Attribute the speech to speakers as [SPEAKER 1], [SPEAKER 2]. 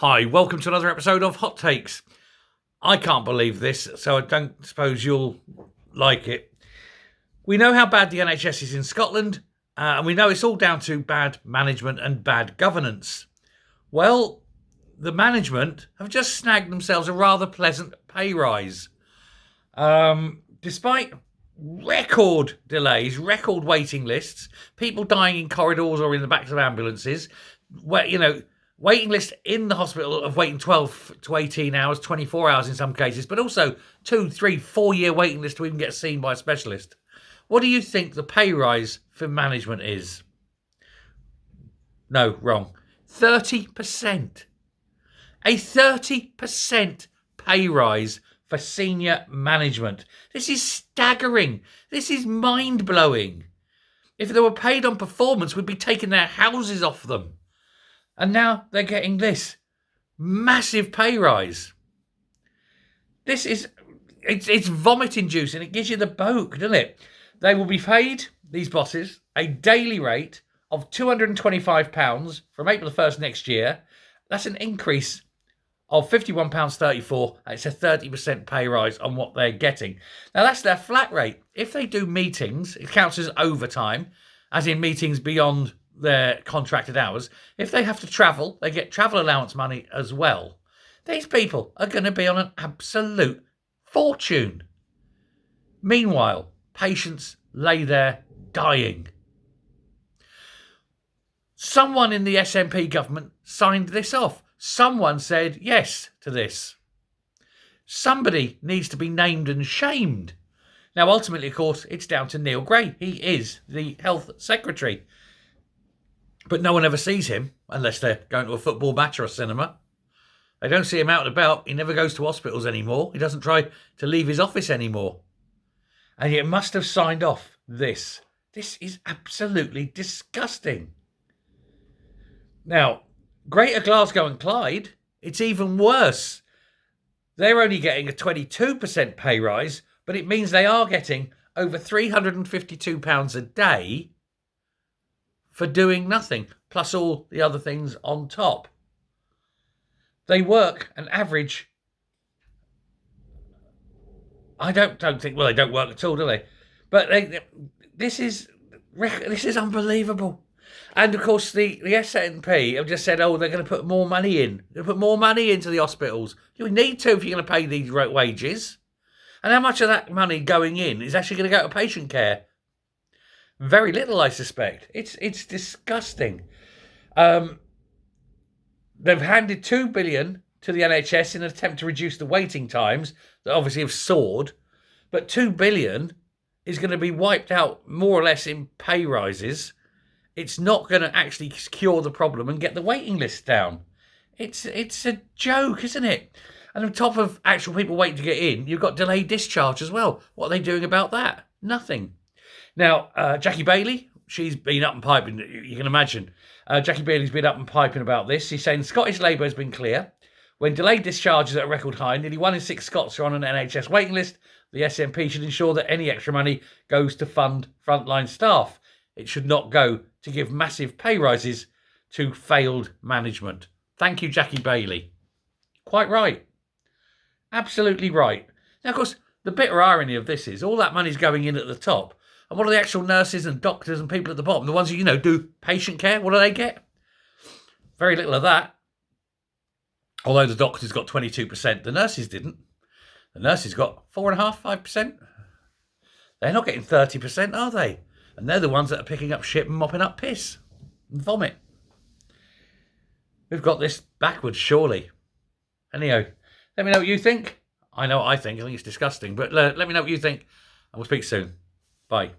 [SPEAKER 1] Hi, welcome to another episode of Hot Takes. I can't believe this, so I don't suppose you'll like it. We know how bad the NHS is in Scotland, and we know it's all down to bad management and bad governance. Well, the management have just snagged themselves a rather pleasant pay rise. Despite record delays, record waiting lists, people dying in corridors or in the backs of ambulances, waiting list in the hospital of waiting 12 to 18 hours, 24 hours in some cases, but also 2, 3, 4 year waiting list to even get seen by a specialist. What do you think the pay rise for management is? No, wrong. 30%. A 30% pay rise for senior management. This is staggering. This is mind-blowing. If they were paid on performance, we'd be taking their houses off them. And now they're getting this massive pay rise. It's vomit-inducing. It gives you the boke, doesn't it? They will be paid, these bosses, a daily rate of £225 from April the 1st next year. That's an increase of £51.34. It's a 30% pay rise on what they're getting. Now, that's their flat rate. If they do meetings, it counts as overtime, as in meetings beyond their contracted hours. If they have to travel, they get travel allowance money as well. These people are going to be on an absolute fortune. Meanwhile, patients lay there dying. Someone in the SNP government signed this off. Someone said yes to this. Somebody needs to be named and shamed. Now, ultimately, of course, it's down to Neil Gray. He is the health secretary. But no one ever sees him unless they're going to a football match or a cinema. They don't see him out and about. He never goes to hospitals anymore. He doesn't try to leave his office anymore. And yet must have signed off this. This is absolutely disgusting. Now, Greater Glasgow and Clyde, it's even worse. They're only getting a 22% pay rise, but it means they are getting over £352 a day for doing nothing, plus all the other things on top. They work an average... I don't think... Well, they don't work at all, do they? But this is unbelievable. And, of course, the SNP have just said, they're going to put more money in. They'll put more money into the hospitals. You need to if you're going to pay these wages. And how much of that money going in is actually going to go to patient care? Very little, I suspect. It's disgusting. They've handed £2 billion to the NHS in an attempt to reduce the waiting times that obviously have soared. But £2 billion is going to be wiped out more or less in pay rises. It's not going to actually cure the problem and get the waiting list down. It's a joke, isn't it? And on top of actual people waiting to get in, you've got delayed discharge as well. What are they doing about that? Nothing. Now, Jackie Bailey, she's been up and piping, you can imagine. Jackie Bailey's been up and piping about this. She's saying Scottish Labour has been clear. When delayed discharges are at a record high, nearly 1 in 6 Scots are on an NHS waiting list. The SNP should ensure that any extra money goes to fund frontline staff. It should not go to give massive pay rises to failed management. Thank you, Jackie Bailey. Quite right. Absolutely right. Now, of course, the bitter irony of this is all that money's going in at the top. And what are the actual nurses and doctors and people at the bottom? The ones who, do patient care, what do they get? Very little of that. Although the doctors got 22%, the nurses didn't. The nurses got 4.5%, 5%. They're not getting 30%, are they? And they're the ones that are picking up shit and mopping up piss and vomit. We've got this backwards, surely. Anyhow, let me know what you think. I know what I think. I think it's disgusting. But let me know what you think. And we'll speak soon. Bye.